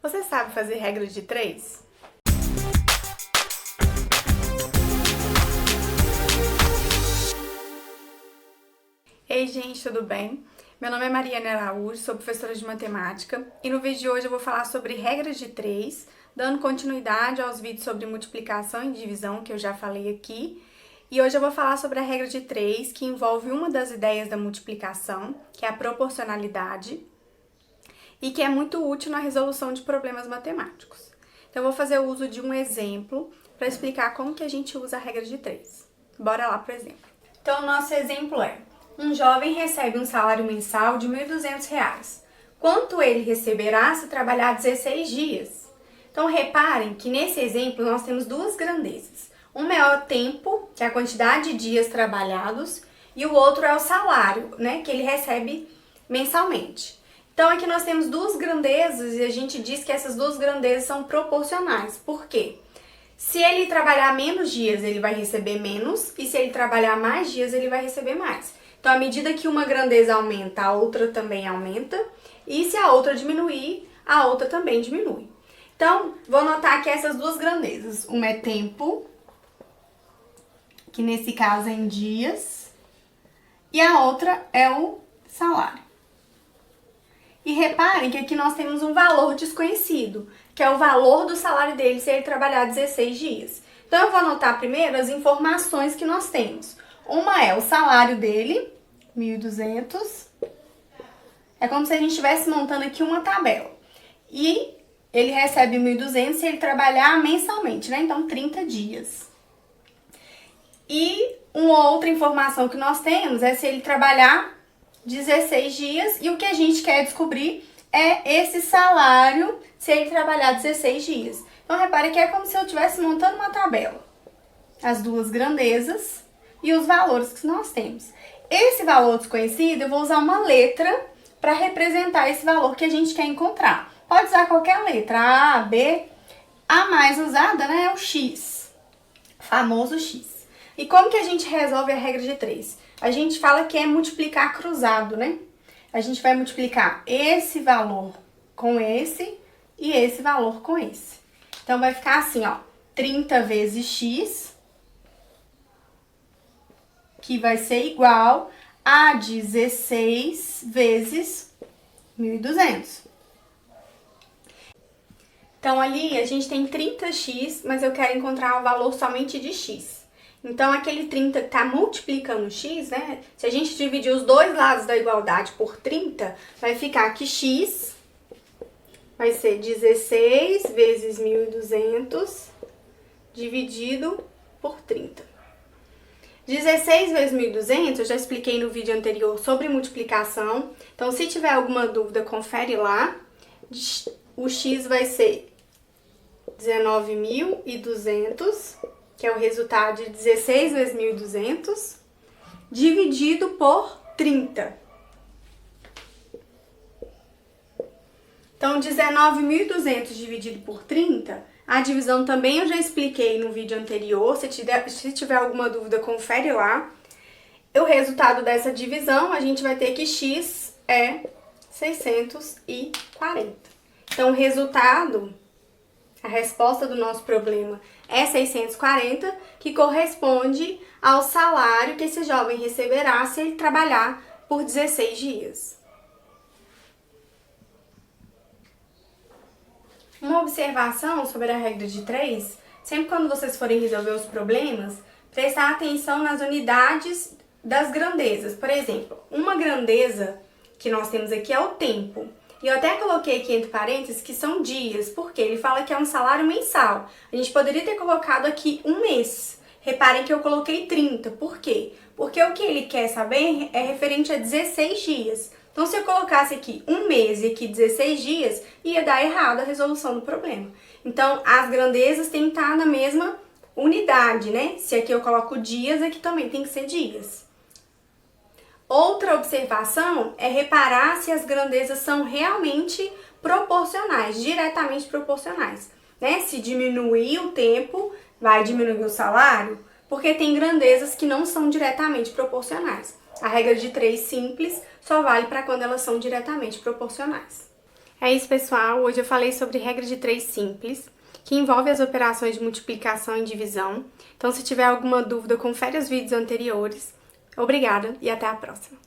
Você sabe fazer regra de 3? Ei, gente, tudo bem? Meu nome é Mariane Araújo, sou professora de matemática e no vídeo de hoje eu vou falar sobre regras de 3, dando continuidade aos vídeos sobre multiplicação e divisão que eu já falei aqui. E hoje eu vou falar sobre a regra de 3, que envolve uma das ideias da multiplicação, que é a proporcionalidade, e que é muito útil na resolução de problemas matemáticos. Então, eu vou fazer uso de um exemplo para explicar como que a gente usa a regra de 3. Bora lá pro exemplo. Então, o nosso exemplo é: um jovem recebe um salário mensal de R$ 1.200. Quanto ele receberá se trabalhar 16 dias? Então, reparem que nesse exemplo nós temos duas grandezas. Uma é o tempo, que é a quantidade de dias trabalhados, e o outro é o salário, né, que ele recebe mensalmente. Então, aqui nós temos duas grandezas e a gente diz que essas duas grandezas são proporcionais. Por quê? Se ele trabalhar menos dias, ele vai receber menos, e se ele trabalhar mais dias, ele vai receber mais. Então, à medida que uma grandeza aumenta, a outra também aumenta, e se a outra diminuir, a outra também diminui. Então, vou notar aqui essas duas grandezas. Uma é tempo, que nesse caso é em dias, e a outra é o salário. E reparem que aqui nós temos um valor desconhecido, que é o valor do salário dele se ele trabalhar 16 dias. Então, eu vou anotar primeiro as informações que nós temos. Uma é o salário dele, 1.200. É como se a gente estivesse montando aqui uma tabela. E ele recebe 1.200 se ele trabalhar mensalmente, né? Então, 30 dias. E uma outra informação que nós temos é se ele trabalhar 16 dias, e o que a gente quer descobrir é esse salário se ele trabalhar 16 dias. Então, repare que é como se eu estivesse montando uma tabela. As duas grandezas e os valores que nós temos. Esse valor desconhecido, eu vou usar uma letra para representar esse valor que a gente quer encontrar. Pode usar qualquer letra, A, B. A mais usada, né, é o X, famoso X. E como que a gente resolve a regra de 3? A gente fala que é multiplicar cruzado, né? A gente vai multiplicar esse valor com esse e esse valor com esse. Então, vai ficar assim, ó, 30 vezes x, que vai ser igual a 16 vezes 1.200. Então, ali a gente tem 30x, mas eu quero encontrar o valor somente de x. Então, aquele 30 que está multiplicando x, né? Se a gente dividir os dois lados da igualdade por 30, vai ficar que x vai ser 16 vezes 1.200 dividido por 30. 16 vezes 1.200, eu já expliquei no vídeo anterior sobre multiplicação. Então, se tiver alguma dúvida, confere lá. O x vai ser 19.200, que é o resultado de 16 vezes 1.200, dividido por 30. Então, 19.200 dividido por 30, a divisão também eu já expliquei no vídeo anterior. Se tiver alguma dúvida, confere lá. O resultado dessa divisão, a gente vai ter que x é 640. Então, o resultado, a resposta do nosso problema é 640, que corresponde ao salário que esse jovem receberá se ele trabalhar por 16 dias. Uma observação sobre a regra de 3, sempre quando vocês forem resolver os problemas, prestar atenção nas unidades das grandezas. Por exemplo, uma grandeza que nós temos aqui é o tempo. E eu até coloquei aqui entre parênteses que são dias, porque ele fala que é um salário mensal. A gente poderia ter colocado aqui um mês. Reparem que eu coloquei 30. Por quê? Porque o que ele quer saber é referente a 16 dias. Então, se eu colocasse aqui um mês e aqui 16 dias, ia dar errado a resolução do problema. Então, as grandezas têm que estar na mesma unidade, né? Se aqui eu coloco dias, aqui também tem que ser dias. Outra observação é reparar se as grandezas são realmente proporcionais, diretamente proporcionais, né? Se diminuir o tempo, vai diminuir o salário, porque tem grandezas que não são diretamente proporcionais. A regra de 3 simples só vale para quando elas são diretamente proporcionais. É isso, pessoal. Hoje eu falei sobre regra de 3 simples, que envolve as operações de multiplicação e divisão. Então, se tiver alguma dúvida, confere os vídeos anteriores. Obrigada e até a próxima!